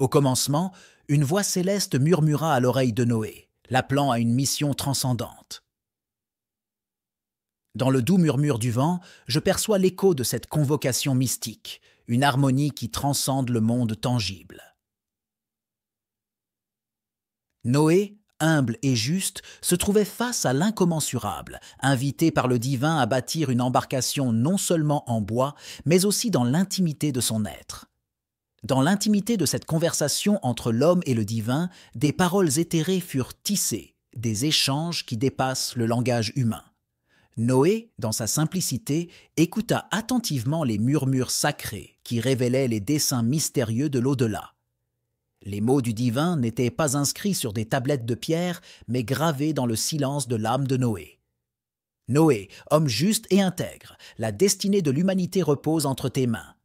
Au commencement, une voix céleste murmura à l'oreille de Noé, l'appelant à une mission transcendante. Dans le doux murmure du vent, je perçois l'écho de cette convocation mystique, une harmonie qui transcende le monde tangible. Noé, humble et juste, se trouvait face à l'incommensurable, invité par le divin à bâtir une embarcation non seulement en bois, mais aussi dans l'intimité de son être. Dans l'intimité de cette conversation entre l'homme et le divin, des paroles éthérées furent tissées, des échanges qui dépassent le langage humain. Noé, dans sa simplicité, écouta attentivement les murmures sacrés qui révélaient les desseins mystérieux de l'au-delà. Les mots du divin n'étaient pas inscrits sur des tablettes de pierre, mais gravés dans le silence de l'âme de Noé. Noé, homme juste et intègre, la destinée de l'humanité repose entre tes mains.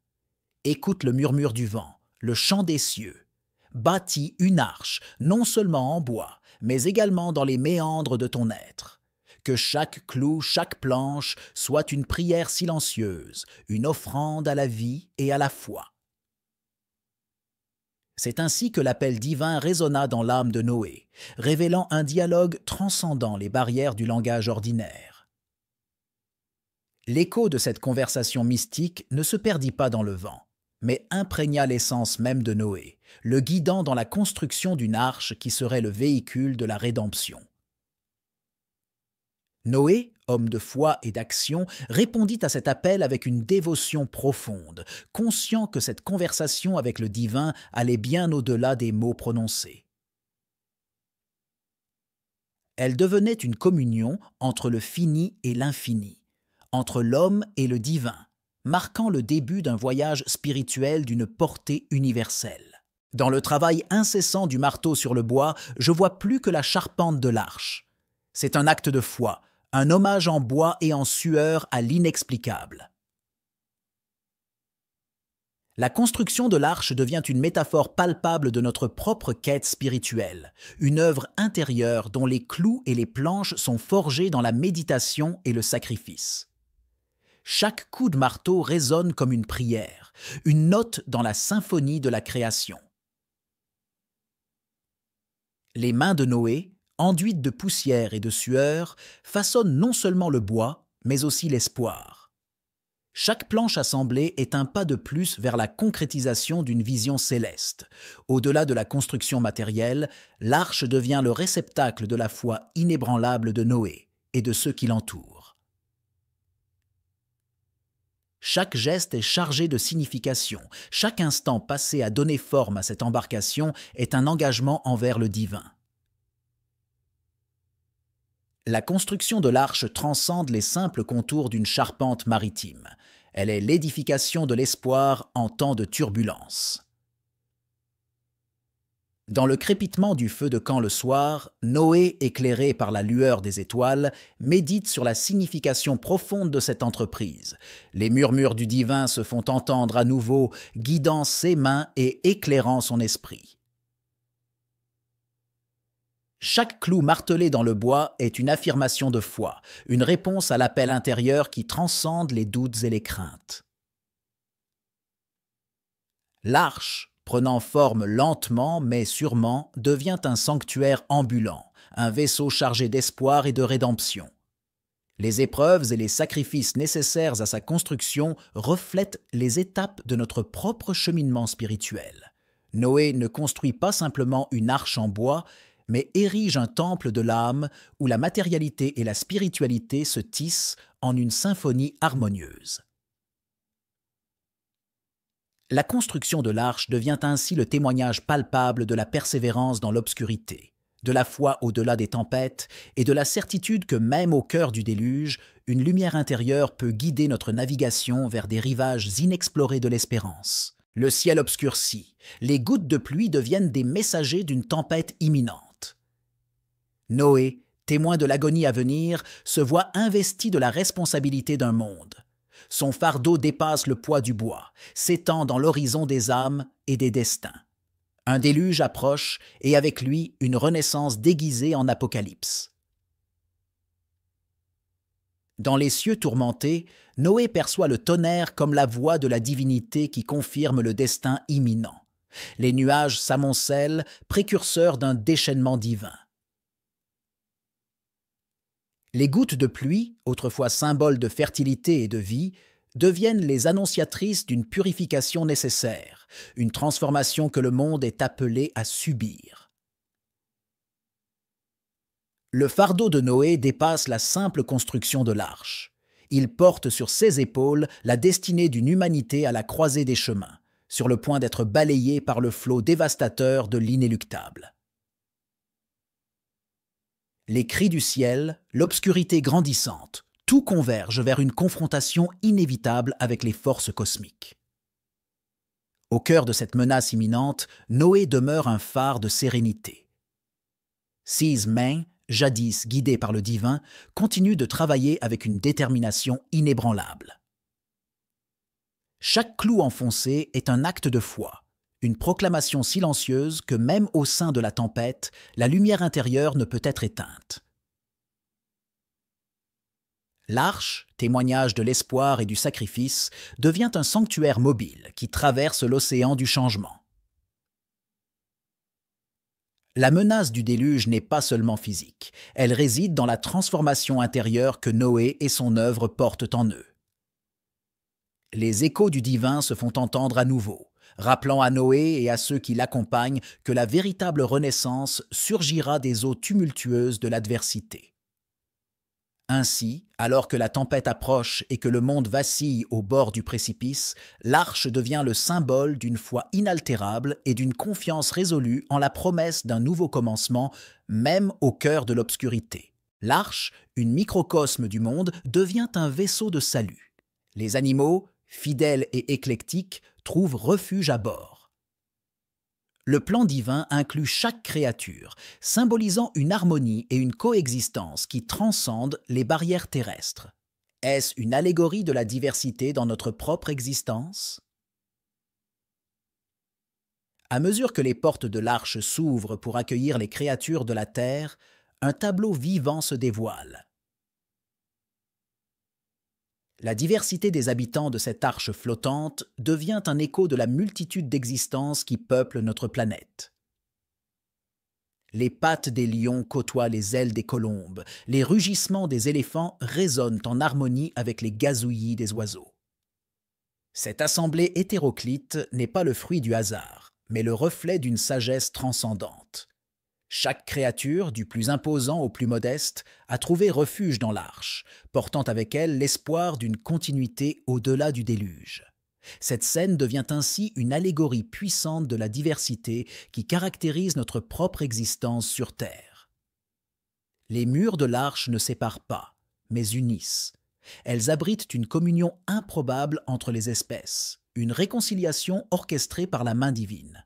Écoute le murmure du vent, le chant des cieux. Bâtis une arche, non seulement en bois, mais également dans les méandres de ton être. Que chaque clou, chaque planche soit une prière silencieuse, une offrande à la vie et à la foi. C'est ainsi que l'appel divin résonna dans l'âme de Noé, révélant un dialogue transcendant les barrières du langage ordinaire. L'écho de cette conversation mystique ne se perdit pas dans le vent, mais imprégna l'essence même de Noé, le guidant dans la construction d'une arche qui serait le véhicule de la rédemption. Noé, homme de foi et d'action, répondit à cet appel avec une dévotion profonde, conscient que cette conversation avec le divin allait bien au-delà des mots prononcés. Elle devenait une communion entre le fini et l'infini, entre l'homme et le divin, marquant le début d'un voyage spirituel d'une portée universelle. Dans le travail incessant du marteau sur le bois, je vois plus que la charpente de l'arche. C'est un acte de foi, un hommage en bois et en sueur à l'inexplicable. La construction de l'arche devient une métaphore palpable de notre propre quête spirituelle, une œuvre intérieure dont les clous et les planches sont forgés dans la méditation et le sacrifice. Chaque coup de marteau résonne comme une prière, une note dans la symphonie de la création. Les mains de Noé, enduites de poussière et de sueur, façonnent non seulement le bois, mais aussi l'espoir. Chaque planche assemblée est un pas de plus vers la concrétisation d'une vision céleste. Au-delà de la construction matérielle, l'arche devient le réceptacle de la foi inébranlable de Noé et de ceux qui l'entourent. Chaque geste est chargé de signification, chaque instant passé à donner forme à cette embarcation est un engagement envers le divin. La construction de l'arche transcende les simples contours d'une charpente maritime. Elle est l'édification de l'espoir en temps de turbulence. Dans le crépitement du feu de camp le soir, Noé, éclairé par la lueur des étoiles, médite sur la signification profonde de cette entreprise. Les murmures du divin se font entendre à nouveau, guidant ses mains et éclairant son esprit. Chaque clou martelé dans le bois est une affirmation de foi, une réponse à l'appel intérieur qui transcende les doutes et les craintes. L'arche, prenant forme lentement mais sûrement, devient un sanctuaire ambulant, un vaisseau chargé d'espoir et de rédemption. Les épreuves et les sacrifices nécessaires à sa construction reflètent les étapes de notre propre cheminement spirituel. Noé ne construit pas simplement une arche en bois, mais érige un temple de l'âme où la matérialité et la spiritualité se tissent en une symphonie harmonieuse. La construction de l'arche devient ainsi le témoignage palpable de la persévérance dans l'obscurité, de la foi au-delà des tempêtes et de la certitude que même au cœur du déluge, une lumière intérieure peut guider notre navigation vers des rivages inexplorés de l'espérance. Le ciel obscurcit, les gouttes de pluie deviennent des messagers d'une tempête imminente. Noé, témoin de l'agonie à venir, se voit investi de la responsabilité d'un monde. Son fardeau dépasse le poids du bois, s'étend dans l'horizon des âmes et des destins. Un déluge approche et avec lui une renaissance déguisée en apocalypse. Dans les cieux tourmentés, Noé perçoit le tonnerre comme la voix de la divinité qui confirme le destin imminent. Les nuages s'amoncellent, précurseurs d'un déchaînement divin. Les gouttes de pluie, autrefois symboles de fertilité et de vie, deviennent les annonciatrices d'une purification nécessaire, une transformation que le monde est appelé à subir. Le fardeau de Noé dépasse la simple construction de l'arche. Il porte sur ses épaules la destinée d'une humanité à la croisée des chemins, sur le point d'être balayée par le flot dévastateur de l'inéluctable. Les cris du ciel, l'obscurité grandissante, tout converge vers une confrontation inévitable avec les forces cosmiques. Au cœur de cette menace imminente, Noé demeure un phare de sérénité. Six Main, jadis guidé par le divin, continue de travailler avec une détermination inébranlable. Chaque clou enfoncé est un acte de foi, une proclamation silencieuse que même au sein de la tempête, la lumière intérieure ne peut être éteinte. L'arche, témoignage de l'espoir et du sacrifice, devient un sanctuaire mobile qui traverse l'océan du changement. La menace du déluge n'est pas seulement physique, elle réside dans la transformation intérieure que Noé et son œuvre portent en eux. Les échos du divin se font entendre à nouveau, rappelant à Noé et à ceux qui l'accompagnent que la véritable renaissance surgira des eaux tumultueuses de l'adversité. Ainsi, alors que la tempête approche et que le monde vacille au bord du précipice, l'arche devient le symbole d'une foi inaltérable et d'une confiance résolue en la promesse d'un nouveau commencement, même au cœur de l'obscurité. L'arche, une microcosme du monde, devient un vaisseau de salut. Les animaux, fidèles et éclectiques, trouvent refuge à bord. Le plan divin inclut chaque créature, symbolisant une harmonie et une coexistence qui transcendent les barrières terrestres. Est-ce une allégorie de la diversité dans notre propre existence? À mesure que les portes de l'arche s'ouvrent pour accueillir les créatures de la terre, un tableau vivant se dévoile. La diversité des habitants de cette arche flottante devient un écho de la multitude d'existences qui peuplent notre planète. Les pattes des lions côtoient les ailes des colombes, les rugissements des éléphants résonnent en harmonie avec les gazouillis des oiseaux. Cette assemblée hétéroclite n'est pas le fruit du hasard, mais le reflet d'une sagesse transcendante. Chaque créature, du plus imposant au plus modeste, a trouvé refuge dans l'arche, portant avec elle l'espoir d'une continuité au-delà du déluge. Cette scène devient ainsi une allégorie puissante de la diversité qui caractérise notre propre existence sur Terre. Les murs de l'arche ne séparent pas, mais unissent. Elles abritent une communion improbable entre les espèces, une réconciliation orchestrée par la main divine.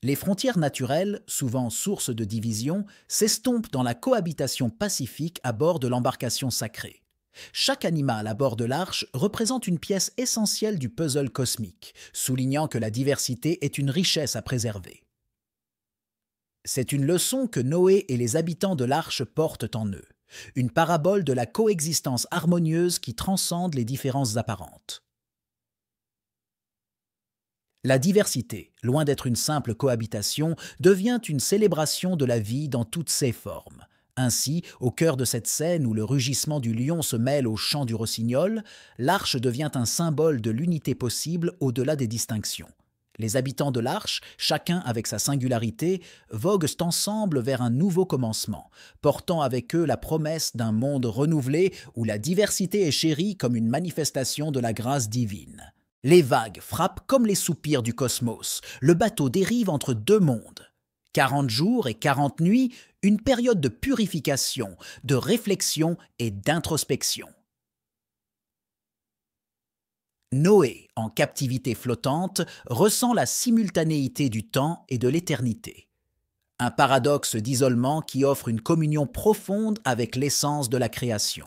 Les frontières naturelles, souvent source de division, s'estompent dans la cohabitation pacifique à bord de l'embarcation sacrée. Chaque animal à bord de l'arche représente une pièce essentielle du puzzle cosmique, soulignant que la diversité est une richesse à préserver. C'est une leçon que Noé et les habitants de l'arche portent en eux, une parabole de la coexistence harmonieuse qui transcende les différences apparentes. La diversité, loin d'être une simple cohabitation, devient une célébration de la vie dans toutes ses formes. Ainsi, au cœur de cette scène où le rugissement du lion se mêle au chant du rossignol, l'arche devient un symbole de l'unité possible au-delà des distinctions. Les habitants de l'arche, chacun avec sa singularité, voguent ensemble vers un nouveau commencement, portant avec eux la promesse d'un monde renouvelé où la diversité est chérie comme une manifestation de la grâce divine. Les vagues frappent comme les soupirs du cosmos. Le bateau dérive entre deux mondes. 40 jours et 40 nuits, une période de purification, de réflexion et d'introspection. Noé, en captivité flottante, ressent la simultanéité du temps et de l'éternité. Un paradoxe d'isolement qui offre une communion profonde avec l'essence de la création.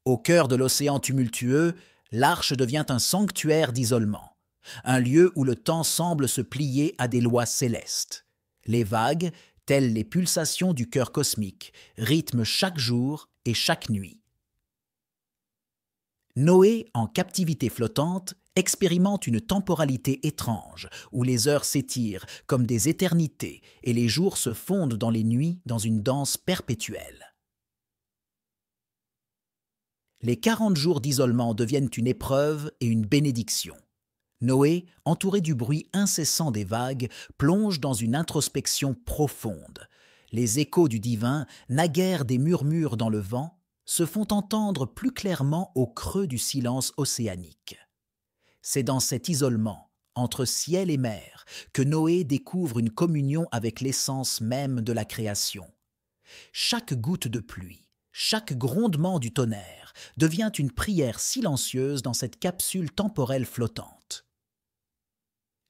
Au cœur de l'océan tumultueux, l'arche devient un sanctuaire d'isolement, un lieu où le temps semble se plier à des lois célestes. Les vagues, telles les pulsations du cœur cosmique, rythment chaque jour et chaque nuit. Noé, en captivité flottante, expérimente une temporalité étrange, où les heures s'étirent comme des éternités et les jours se fondent dans les nuits dans une danse perpétuelle. Les 40 jours d'isolement deviennent une épreuve et une bénédiction. Noé, entouré du bruit incessant des vagues, plonge dans une introspection profonde. Les échos du divin, naguère des murmures dans le vent, se font entendre plus clairement au creux du silence océanique. C'est dans cet isolement, entre ciel et mer, que Noé découvre une communion avec l'essence même de la création. Chaque goutte de pluie, chaque grondement du tonnerre devient une prière silencieuse dans cette capsule temporelle flottante.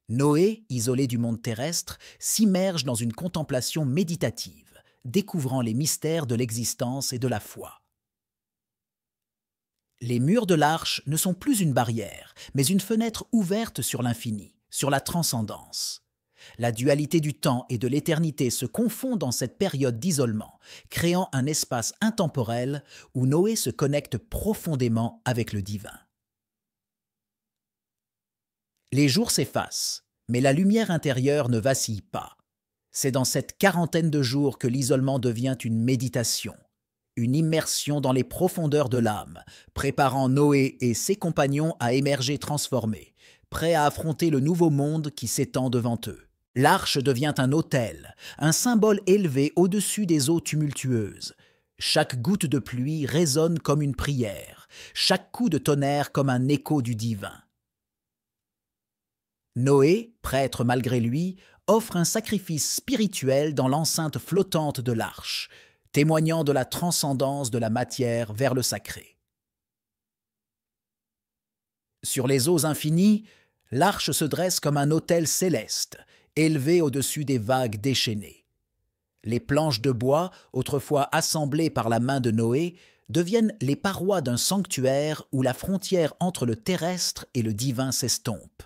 Noé, isolé du monde terrestre, s'immerge dans une contemplation méditative, découvrant les mystères de l'existence et de la foi. Les murs de l'arche ne sont plus une barrière, mais une fenêtre ouverte sur l'infini, sur la transcendance. La dualité du temps et de l'éternité se confond dans cette période d'isolement, créant un espace intemporel où Noé se connecte profondément avec le divin. Les jours s'effacent, mais la lumière intérieure ne vacille pas. C'est dans cette quarantaine de jours que l'isolement devient une méditation, une immersion dans les profondeurs de l'âme, préparant Noé et ses compagnons à émerger transformés, prêts à affronter le nouveau monde qui s'étend devant eux. L'arche devient un autel, un symbole élevé au-dessus des eaux tumultueuses. Chaque goutte de pluie résonne comme une prière, chaque coup de tonnerre comme un écho du divin. Noé, prêtre malgré lui, offre un sacrifice spirituel dans l'enceinte flottante de l'arche, témoignant de la transcendance de la matière vers le sacré. Sur les eaux infinies, l'arche se dresse comme un autel céleste, élevé au-dessus des vagues déchaînées. Les planches de bois, autrefois assemblées par la main de Noé, deviennent les parois d'un sanctuaire où la frontière entre le terrestre et le divin s'estompe.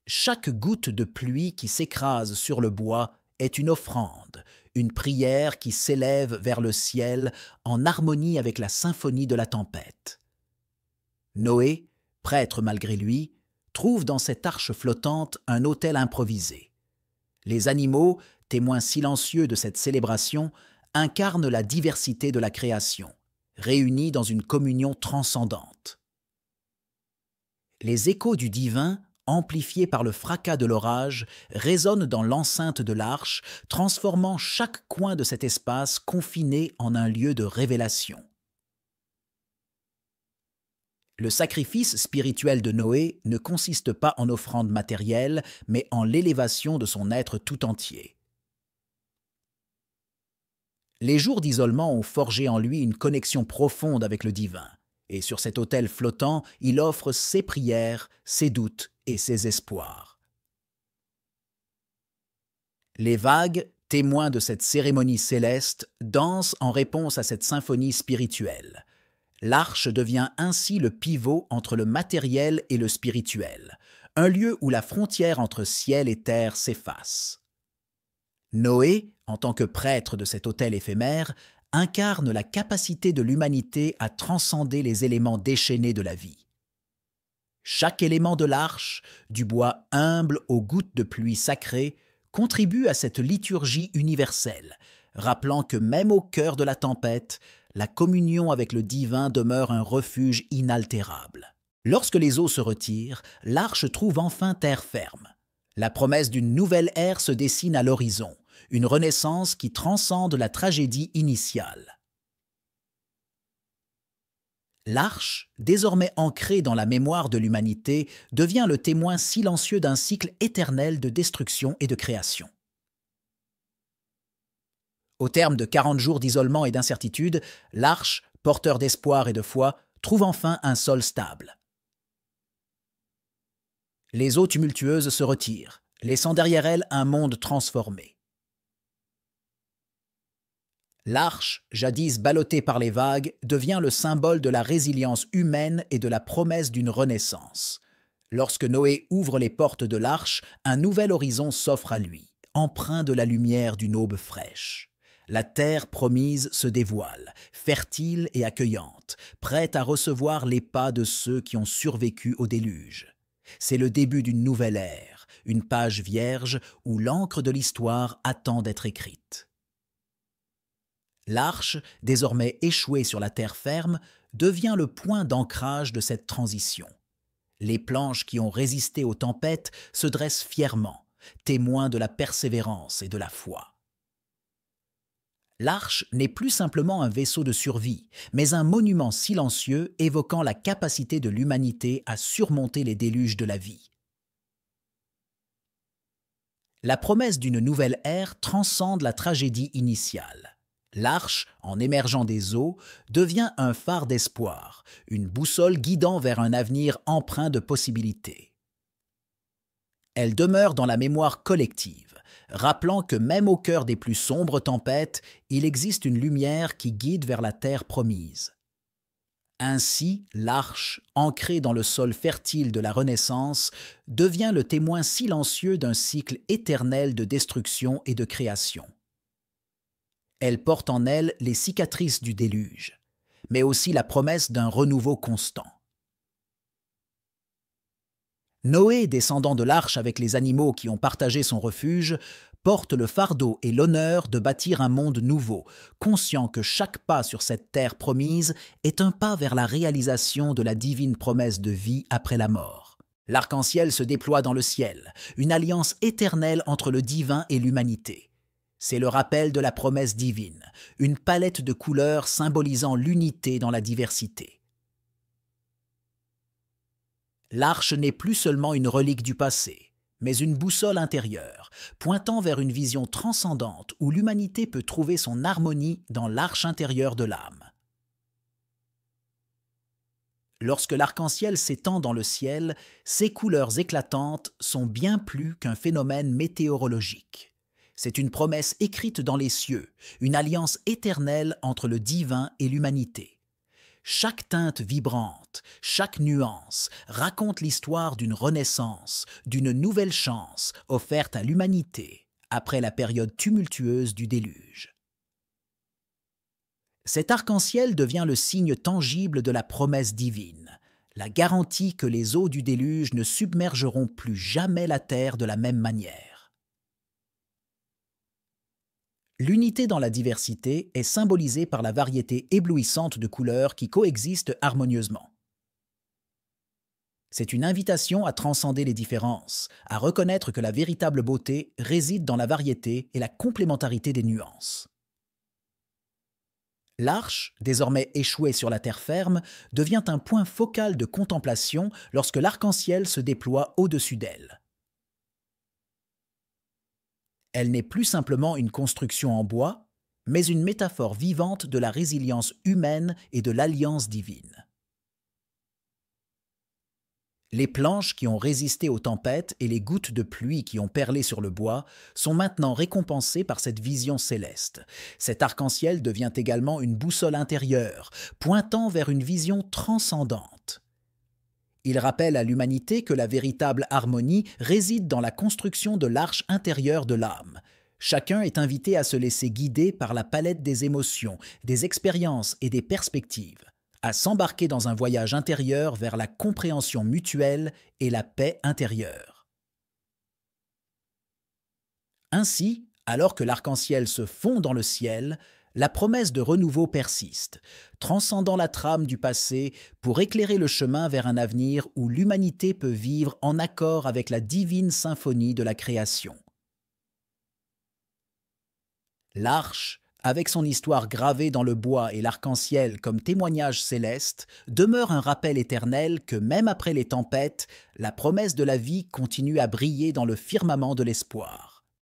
Chaque goutte de pluie qui s'écrase sur le bois est une offrande, une prière qui s'élève vers le ciel en harmonie avec la symphonie de la tempête. Noé, prêtre malgré lui, trouve dans cette arche flottante un autel improvisé. Les animaux, témoins silencieux de cette célébration, incarnent la diversité de la création, réunis dans une communion transcendante. Les échos du divin, amplifiés par le fracas de l'orage, résonnent dans l'enceinte de l'arche, transformant chaque coin de cet espace confiné en un lieu de révélation. Le sacrifice spirituel de Noé ne consiste pas en offrande matérielle, mais en l'élévation de son être tout entier. Les jours d'isolement ont forgé en lui une connexion profonde avec le divin, et sur cet autel flottant, il offre ses prières, ses doutes et ses espoirs. Les vagues, témoins de cette cérémonie céleste, dansent en réponse à cette symphonie spirituelle. L'arche devient ainsi le pivot entre le matériel et le spirituel, un lieu où la frontière entre ciel et terre s'efface. Noé, en tant que prêtre de cet autel éphémère, incarne la capacité de l'humanité à transcender les éléments déchaînés de la vie. Chaque élément de l'arche, du bois humble aux gouttes de pluie sacrées, contribue à cette liturgie universelle, rappelant que même au cœur de la tempête, la communion avec le divin demeure un refuge inaltérable. Lorsque les eaux se retirent, l'arche trouve enfin terre ferme. La promesse d'une nouvelle ère se dessine à l'horizon, une renaissance qui transcende la tragédie initiale. L'arche, désormais ancrée dans la mémoire de l'humanité, devient le témoin silencieux d'un cycle éternel de destruction et de création. Au terme de 40 jours d'isolement et d'incertitude, l'arche, porteur d'espoir et de foi, trouve enfin un sol stable. Les eaux tumultueuses se retirent, laissant derrière elles un monde transformé. L'arche, jadis ballottée par les vagues, devient le symbole de la résilience humaine et de la promesse d'une renaissance. Lorsque Noé ouvre les portes de l'arche, un nouvel horizon s'offre à lui, empreint de la lumière d'une aube fraîche. La terre promise se dévoile, fertile et accueillante, prête à recevoir les pas de ceux qui ont survécu au déluge. C'est le début d'une nouvelle ère, une page vierge où l'encre de l'histoire attend d'être écrite. L'arche, désormais échouée sur la terre ferme, devient le point d'ancrage de cette transition. Les planches qui ont résisté aux tempêtes se dressent fièrement, témoins de la persévérance et de la foi. L'arche n'est plus simplement un vaisseau de survie, mais un monument silencieux évoquant la capacité de l'humanité à surmonter les déluges de la vie. La promesse d'une nouvelle ère transcende la tragédie initiale. L'arche, en émergeant des eaux, devient un phare d'espoir, une boussole guidant vers un avenir empreint de possibilités. Elle demeure dans la mémoire collective, rappelant que même au cœur des plus sombres tempêtes, il existe une lumière qui guide vers la terre promise. Ainsi, l'arche, ancrée dans le sol fertile de la Renaissance, devient le témoin silencieux d'un cycle éternel de destruction et de création. Elle porte en elle les cicatrices du déluge, mais aussi la promesse d'un renouveau constant. Noé, descendant de l'arche avec les animaux qui ont partagé son refuge, porte le fardeau et l'honneur de bâtir un monde nouveau, conscient que chaque pas sur cette terre promise est un pas vers la réalisation de la divine promesse de vie après la mort. L'arc-en-ciel se déploie dans le ciel, une alliance éternelle entre le divin et l'humanité. C'est le rappel de la promesse divine, une palette de couleurs symbolisant l'unité dans la diversité. L'arche n'est plus seulement une relique du passé, mais une boussole intérieure, pointant vers une vision transcendante où l'humanité peut trouver son harmonie dans l'arche intérieure de l'âme. Lorsque l'arc-en-ciel s'étend dans le ciel, ses couleurs éclatantes sont bien plus qu'un phénomène météorologique. C'est une promesse écrite dans les cieux, une alliance éternelle entre le divin et l'humanité. Chaque teinte vibrante, chaque nuance raconte l'histoire d'une renaissance, d'une nouvelle chance offerte à l'humanité après la période tumultueuse du déluge. Cet arc-en-ciel devient le signe tangible de la promesse divine, la garantie que les eaux du déluge ne submergeront plus jamais la terre de la même manière. L'unité dans la diversité est symbolisée par la variété éblouissante de couleurs qui coexistent harmonieusement. C'est une invitation à transcender les différences, à reconnaître que la véritable beauté réside dans la variété et la complémentarité des nuances. L'arche, désormais échouée sur la terre ferme, devient un point focal de contemplation lorsque l'arc-en-ciel se déploie au-dessus d'elle. Elle n'est plus simplement une construction en bois, mais une métaphore vivante de la résilience humaine et de l'alliance divine. Les planches qui ont résisté aux tempêtes et les gouttes de pluie qui ont perlé sur le bois sont maintenant récompensées par cette vision céleste. Cet arc-en-ciel devient également une boussole intérieure, pointant vers une vision transcendante. Il rappelle à l'humanité que la véritable harmonie réside dans la construction de l'arche intérieure de l'âme. Chacun est invité à se laisser guider par la palette des émotions, des expériences et des perspectives, à s'embarquer dans un voyage intérieur vers la compréhension mutuelle et la paix intérieure. Ainsi, alors que l'arc-en-ciel se fond dans le ciel, la promesse de renouveau persiste, transcendant la trame du passé pour éclairer le chemin vers un avenir où l'humanité peut vivre en accord avec la divine symphonie de la création. L'arche, avec son histoire gravée dans le bois et l'arc-en-ciel comme témoignage céleste, demeure un rappel éternel que même après les tempêtes, la promesse de la vie continue à briller dans le firmament de l'espoir.